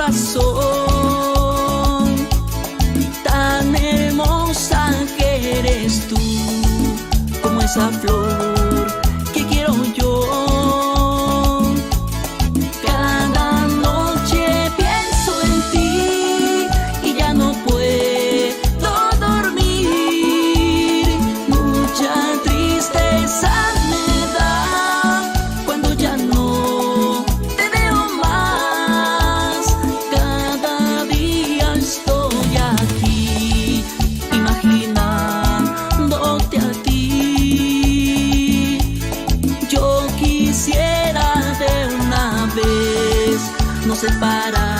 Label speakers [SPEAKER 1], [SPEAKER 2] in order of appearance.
[SPEAKER 1] corazón. Tan hermosa que eres tú, como esa flor que quiero yo. Cada noche pienso en ti y ya no puedo dormir. Mucha tristeza me da cuando ya no te veo más. Cada día estoy aquí imaginándote a ti. Yo quisiera de una vez no separar